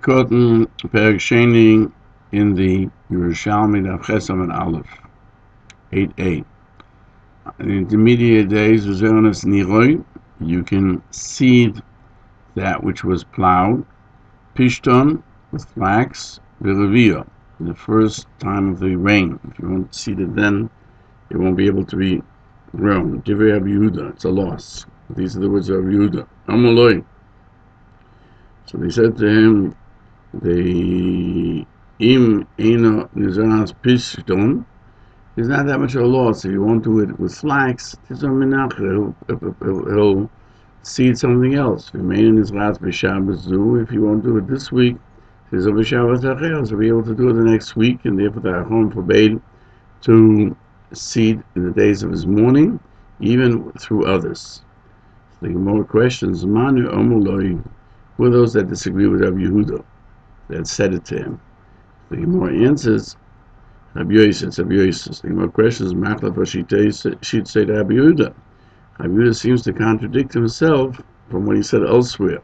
Cotton Perek in the Yerushalmi Daf Chesam and Aleph 8a. In the intermediate days, Uzeronas Niroi, you can seed that which was plowed. Pishton with flax, Virevia, the first time of the rain. If you won't seed it then, it won't be able to be grown. Divrei Rabbi Yehuda, it's a loss. These are the words of Rabbi Yehuda. Amaloi. So they said to him, the im eno nizras pishton is not that much of a loss. If you won't do it with flax, he'll seed something else. If you won't do it this week, he'll be able to do it the next week, and therefore the Chacham forbade to seed in the days of his mourning, even through others. So the more questions. Manu omuloi, who are those that disagree with Rabbi Yehuda, that said it to him? The more answers, Rabbi Yosef. The more questions, Machlaf she'd say to Rabbi Yehuda. Rabbi Yehuda seems to contradict himself from what he said elsewhere.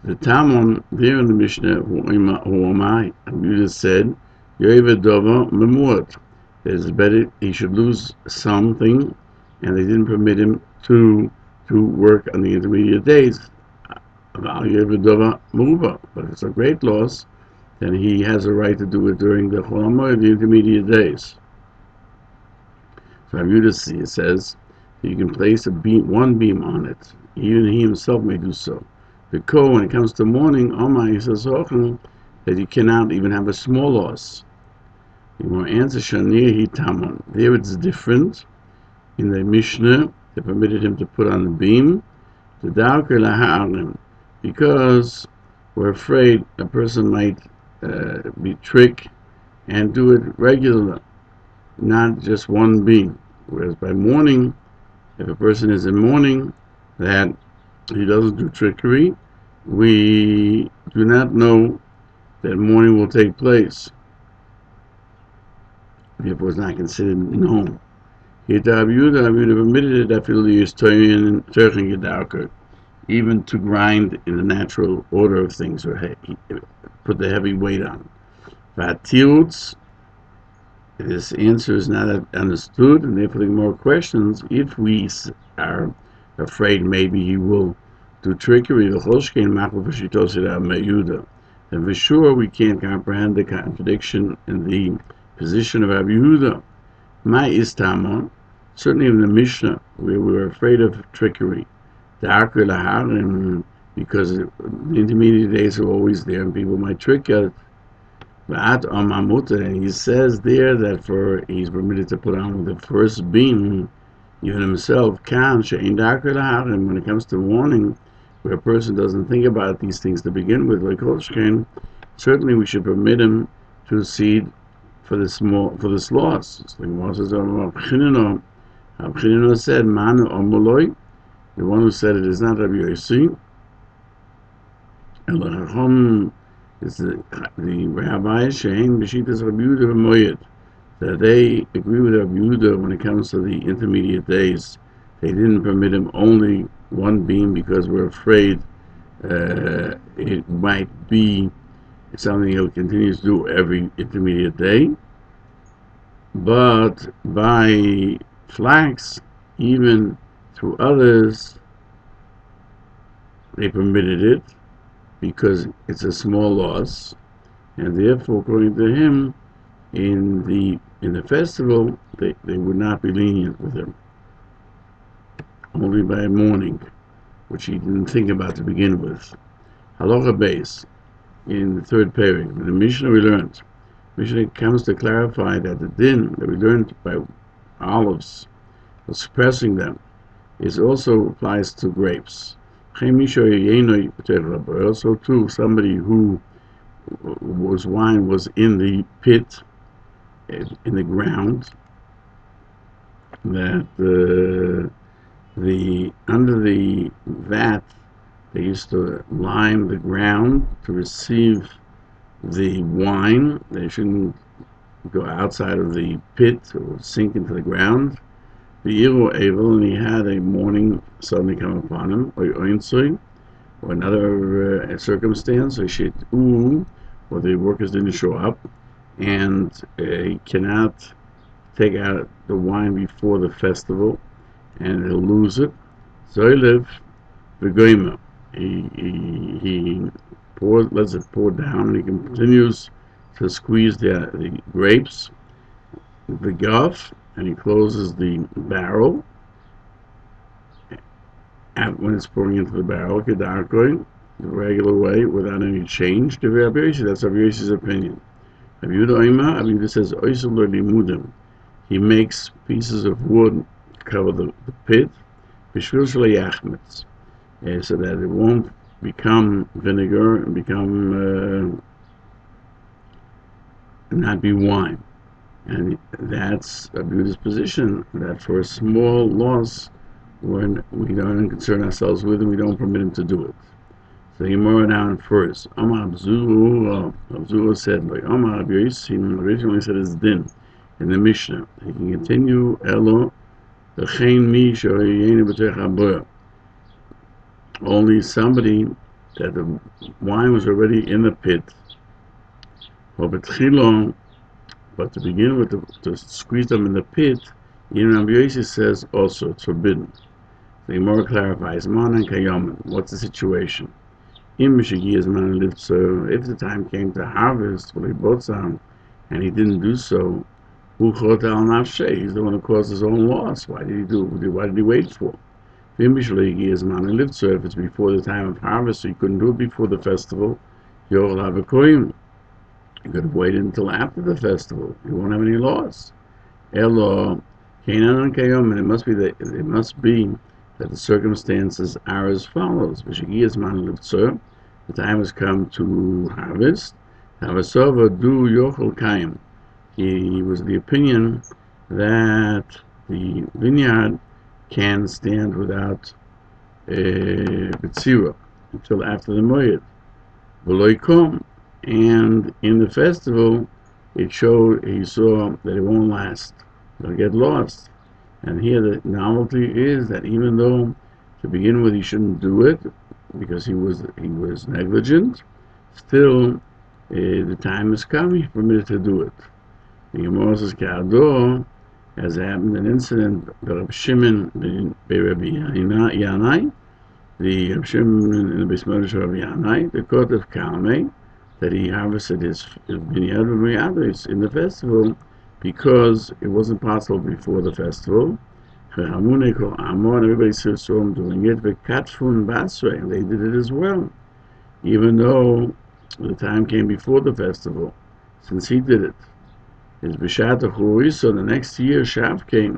The Talmud there in the Mishnah, who am I? Rabbi Yehuda said, Yoeved Dova Memuot. It is better he should lose something, and they didn't permit him to work on the intermediate days. But if it's a great loss, then he has a right to do it during the Chol the intermediate days. So Rabbi Yehuda says you can place one beam on it. Even he himself may do so. Because when it comes to mourning, he says that you cannot even have a small loss. You want to answer Shanir Hitamon. There it's different. In the Mishnah, they permitted him to put on the beam. Because we're afraid a person might be tricked and do it regularly, not just one beam. Whereas by mourning, if a person is in mourning that he doesn't do trickery, we do not know that mourning will take place. Therefore, it's not considered known. Permitted it even to grind in the natural order of things, or put the heavy weight on. This answer is not understood, and therefore there are more questions. If we are afraid maybe he will do trickery, then for sure we can't comprehend the contradiction in the position of Rabbi Yehuda. My istama, certainly in the Mishnah, where we were afraid of trickery, because the intermediate days are always there and people might trick us. And he says there that he's permitted to put on the first beam, even himself, when it comes to warning, where a person doesn't think about these things to begin with, like certainly we should permit him to seed for this loss. Like Moses said, Manu Omoloi, the one who said it is not Rabbi Yossi. Elachachom is the Rabbi Shein B'Shitas Rabbi Yehuda B'Moyed, that they agree with Rabbi Yehuda when it comes to the intermediate days. They didn't permit him only one beam because we're afraid it might be something he'll continue to do every intermediate day. But by flax, even through others, they permitted it because it's a small loss, and therefore, according to him, in the festival, they would not be lenient with him. Only by mourning, which he didn't think about to begin with. Halacha base in the third period. In the Mishnah we learned. Mishnah comes to clarify that the din that we learned by olives, suppressing them, also applies to grapes. Also too, somebody whose wine was in the pit, in the ground, that under the vat they used to lime the ground to receive the wine. They shouldn't go outside of the pit or sink into the ground. The Iro Evel, and he had a mourning suddenly come upon him, or or another circumstance, or the workers didn't show up, and he cannot take out the wine before the festival, and he'll lose it. Zoilev v'goyma. He lets it pour down, and he continues to squeeze the grapes, the guff, and he closes the barrel when it's pouring into the barrel, kedarkoi, the regular way, without any change. To Rabbi Yossi, that's Rabbi Yossi's opinion. Rabbi Yehuda says, Oisel limudim. He makes pieces of wood to cover the pit, b'shvil shelo so that it won't become vinegar and become not be wine. And that's Rabbi Yehuda's position, that for a small loss, when we don't concern ourselves with him, we don't permit him to do it. So he more down first. Amar Abzura said, like Amar Rabbi Yossi originally said it's din in the Mishnah. He can continue Elo L'chein mi shoyeni b'tech haboya. Only somebody that the wine was already in the pit, but to begin with, to squeeze them in the pit, even Rabbi Yossi says also it's forbidden. The Gemara clarifies, what's the situation? If the time came to harvest, and he didn't do so, he's the one who caused his own loss. Why did he do it? Why did he wait for? If it's before the time of harvest, so he couldn't do it before the festival, he could have waited until after the festival. He won't have any loss. And it must be that the circumstances are as follows. The time has come to harvest. He was the opinion that the vineyard can stand without B'tzira until after the Moed. And in the festival, he saw that it won't last. It'll get lost. And here the novelty is that even though to begin with he shouldn't do it because he was negligent, still the time has come, he's permitted to do it. The Gemara says, as happened an incident, the Reb Shimon Yanai, the Reb Shimon in the Bostoner Rebbe, the court of Kalmei, that he harvested his vineyard in the festival because it wasn't possible before the festival. And everybody saw him doing it, and they did it as well, even though the time came before the festival, since he did it. His Bishat Churi, so the next year Shav came,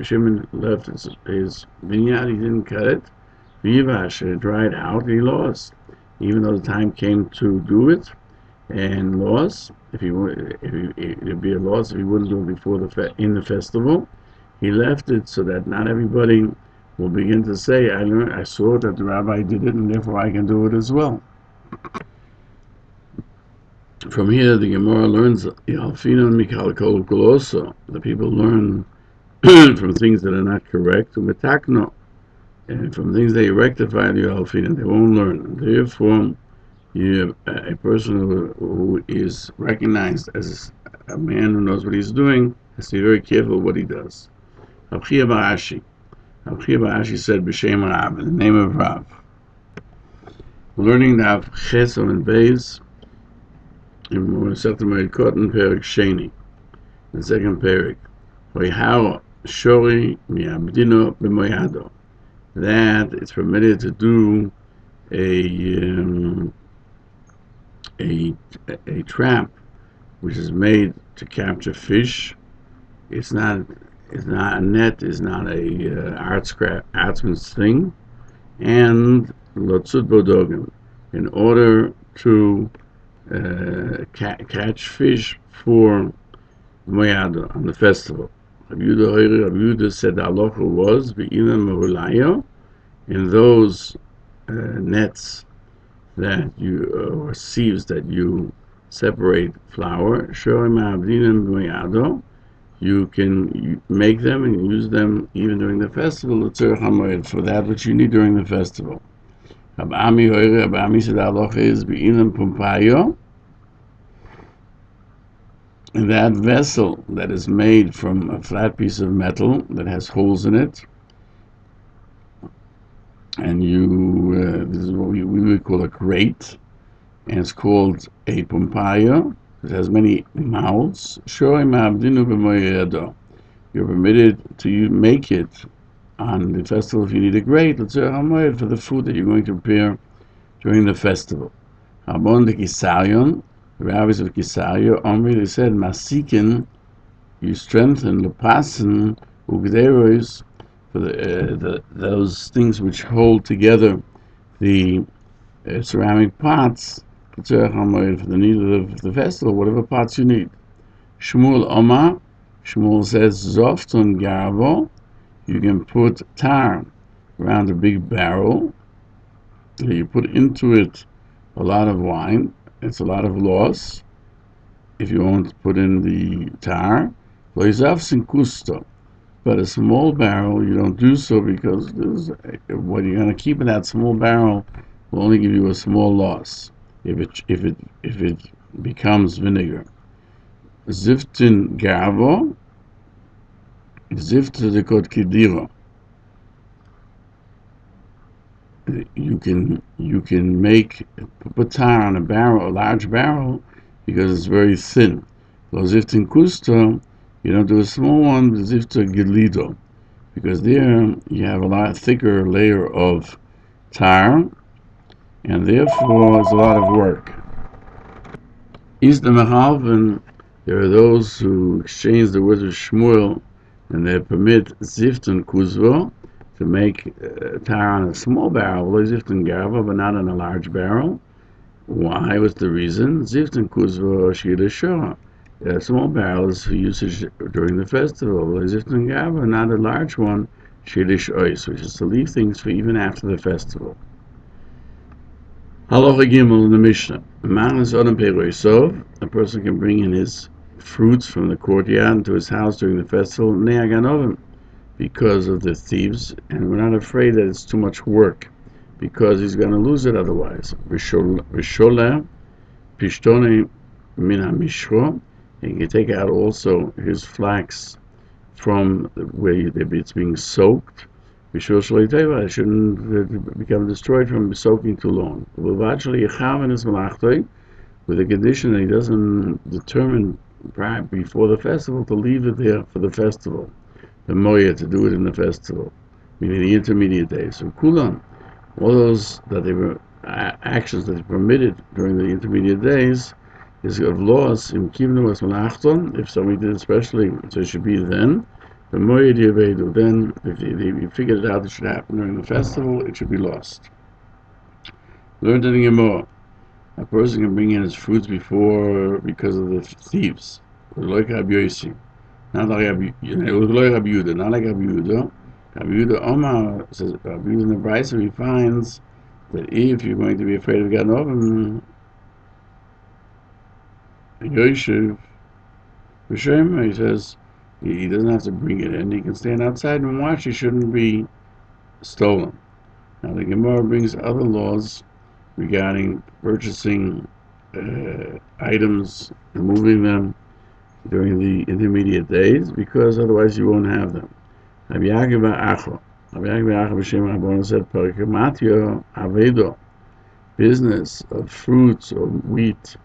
Shimon left his vineyard, he didn't cut it, it dried out, he lost. Even though the time came to do it, and loss, it'd be a loss if he wouldn't do it before in the festival. He left it so that not everybody will begin to say, I saw that the rabbi did it, and therefore I can do it as well. From here, the Gemara learns the people learn from things that are not correct, and from things they rectify the Alfina, they won't learn. Therefore, you have a person who is recognized as a man who knows what he's doing, has to be very careful what he does. Abchia Ba'ashi said, B'Shem Rav, in the name of Rav. Learning the Avchesom and Beis, in Masechet Moed Perik Sheni, the second Perik, Hoiharo Shori Mi'abdino B'Moyado, that it's permitted to do a trap which is made to capture fish. It's not a net, it's not a artsman's thing, and lotzut bodogim, in order to catch fish for Moyado on the festival. Rabbi Yehuda said the halacha was in those nets that or sieves that you separate flour, you can make them and use them even during the festival, for that which you need during the festival. Abami said the halacha is be'ilam pumpayo, and that vessel that is made from a flat piece of metal that has holes in it, and this is what we would call a crate, and it's called a pumpayo. It has many mouths. You're permitted to make it on the festival if you need a grate, for the food that you're going to prepare during the festival. Habon de Kisarion, the rabbis of Kisario, they said, Masikin, you strengthen the pasen, ugderos, for those things which hold together the ceramic pots, for the need of the festival, whatever pots you need. Shmuel Omar, Shmuel says, Zofton Garavo, you can put tar around a big barrel, you put into it a lot of wine, it's a lot of loss. If you want to put in the tar, but a small barrel you don't do so because what you're going to keep in that small barrel will only give you a small loss if it becomes vinegar. Ziftin gavo, zifta dekot kidira. You can put tar on a large barrel, because it's very thin. Ziftin kusta, you don't do a small one, zifta gilido, because there you have a lot thicker layer of tar, and therefore it's a lot of work. Is the Mehalven, there are those who exchange the words of Shmuel, and they permit ziftin kuzvo, to make tar on a small barrel, ziftin gava, but not on a large barrel. Why? What's the reason? Ziftin kuzvo shira shora. Small barrels for usage during the festival. Ziftin gava, not a large one, shirish ois, which is to leave things for even after the festival. Halacha Gimel in the Mishnah. A person can bring in his fruits from the courtyard into his house during the festival, because of the thieves, and we're not afraid that it's too much work, because he's going to lose it otherwise. Rishola, pishtone mina mishro, he can take out also his flax from where it's being soaked. It shouldn't become destroyed from soaking too long. With the condition that he doesn't determine before the festival to leave it there for the festival. The moya, to do it in the festival, meaning the intermediate days. So kulan, all those that they were actions that are permitted during the intermediate days is of loss in kivnu was malachton. If somebody did especially, so it should be then. The moya diabedu, then if you figured it out, it should happen during the festival, it should be lost. Learned in the Gemara, a person can bring in his fruits because of the thieves. Like Rabbi Yossi. Not like Rabbi Yehuda, not like Rabbi Yehuda. Rabbi Yehuda Omar says, Rabbi Yehuda in the Brisa, he finds that if you're going to be afraid of Gan Oven, Yoshev, B'Shem, he says, he doesn't have to bring it in. He can stand outside and watch. It shouldn't be stolen. Now the Gemara brings other laws regarding purchasing items and moving them during the intermediate days, because otherwise you won't have them. Rabbi Yaakov B'Shem Rabbanan said, "Parikamatio avedo, business of fruits or wheat.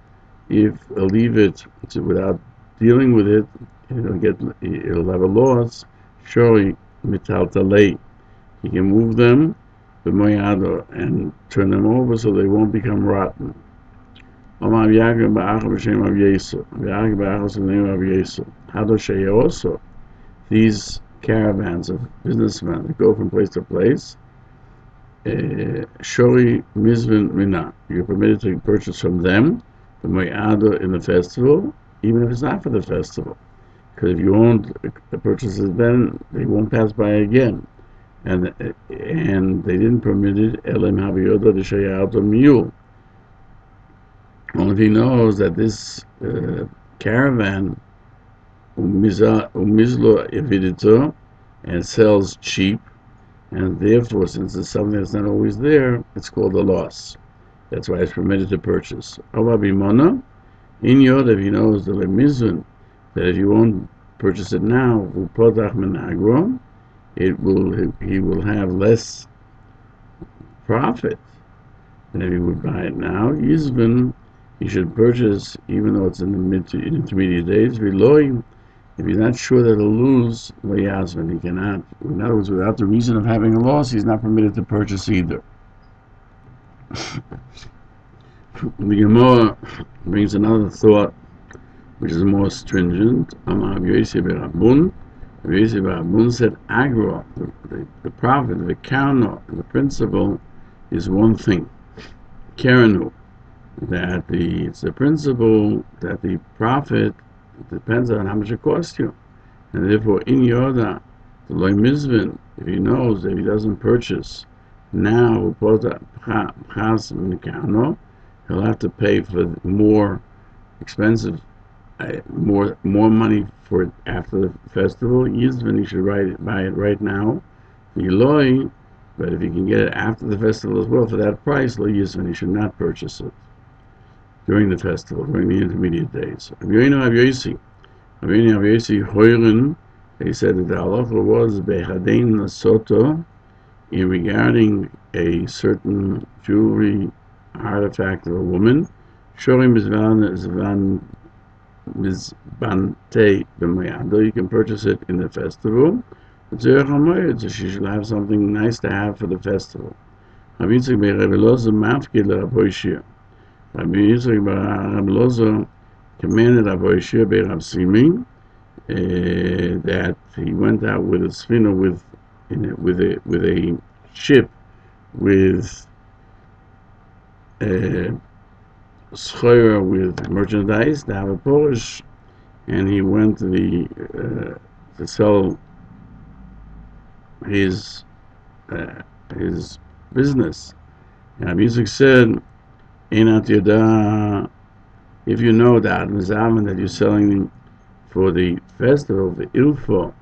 If I leave it without dealing with it, it'll have a loss. Surely mitaltalei, he can move them, and turn them over so they won't become rotten." Also, these caravans of businessmen that go from place to place, Shori Mizvin Mina, you're permitted to purchase from them the Moyado in the festival, even if it's not for the festival. Because if you won't purchase it then, they won't pass by again. And they didn't permit it, Elim Habiyoda de Shayauto Mule. Only he knows that this caravan umizlo evidito and sells cheap, and therefore, since it's something that's not always there, it's called a loss. That's why it's permitted to purchase. Abimona, in Yod, if he knows the lemizun, that if you won't purchase it now, he will have less profit than if he would buy it now. Yizvin, he should purchase even though it's in the intermediate days. Veloy, if he's not sure that he'll lose, Yasvin, he cannot. In other words, without the reason of having a loss, he's not permitted to purchase either. The Gemara brings another thought, which is more stringent. Amar Yosef Rabun. Yosef Rabun said, "Agro, the profit, the counter, the principle, is one thing. Kerenu, that it's the principle that the profit depends on how much it costs you, and therefore in Yoda, the loy mizvin, if he knows that he doesn't purchase now, he'll have to pay for more expensive, more money for it after the festival. Yizvin, he should buy it right now. Veloy, but if he can get it after the festival as well for that price, lo yizvin, he should not purchase it during the festival, during the intermediate days. They said that the halacha was bechadein nasoto in regarding a certain jewelry artifact of a woman. Shorim mizbante b'mayado. You can purchase it in the festival. So she should have something nice to have for the festival. Rabbi Yitzchak Lozo commanded Rabbi Shir Be'Rav Simi that he went out with a svina with a ship with schoyer with merchandise to have a Polish, and he went to sell his business. And Rabbi Yitzchak said, if you know that you're selling for the festival, the ilfo,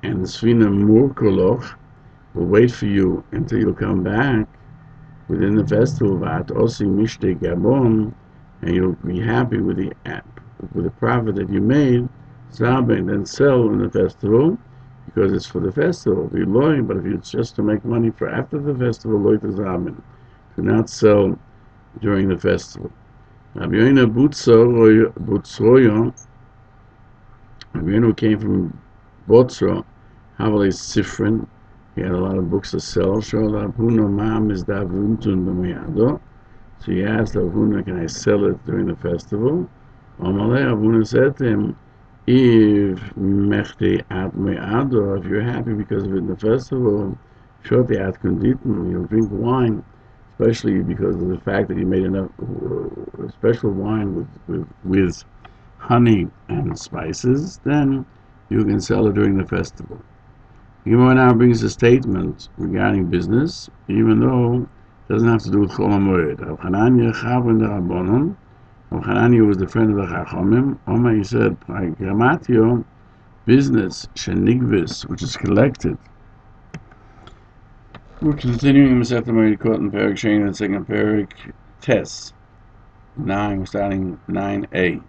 and the svina murkoloch will wait for you until you come back within the festival, and you'll be happy with the profit that you made, and then sell in the festival because it's for the festival. But if it's just to make money for after the festival, do not sell during the festival. Rabbi Yoina Butzroyo, Rabbi Yoina who came from Botzro, Havale Sifrin, he had a lot of books to sell. So he asked Ravuna, can I sell it during the festival? Ravuna said to him, if you're happy because of it in the festival, you'll drink wine, especially because of the fact that he made enough special wine with honey and spices, then you can sell it during the festival. Gemara now brings a statement regarding business, even though it doesn't have to do with Chol HaMoed. Rav Hananya Chavon the Rabbonon. Rav Hananya was the friend of the Chachamim. He said, Grammatio, business, shenigvis, which is collected. We're continuing in Masechet Merikot in Perik Sheni and second Perik Tes 9. We're starting 9a.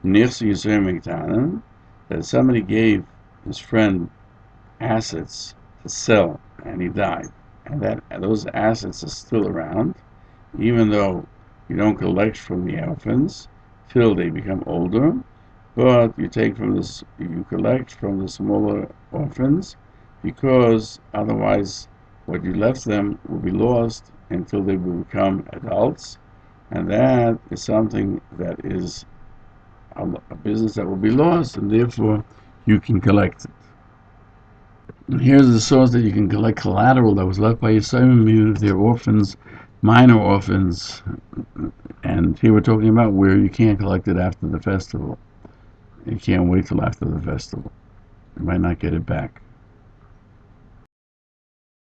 Nirsi Yisrael Miktanen, that somebody gave his friend assets to sell, and he died, and those assets are still around, even though you don't collect from the orphans till they become older, but you collect from the smaller orphans, because otherwise what you left them will be lost until they will become adults, and that is something that is a business that will be lost, and therefore you can collect it. And here's the source that you can collect collateral that was left by Yisraelim, even if they're orphans, minor orphans, and here we're talking about where you can't collect it after the festival. You can't wait till after the festival. You might not get it back.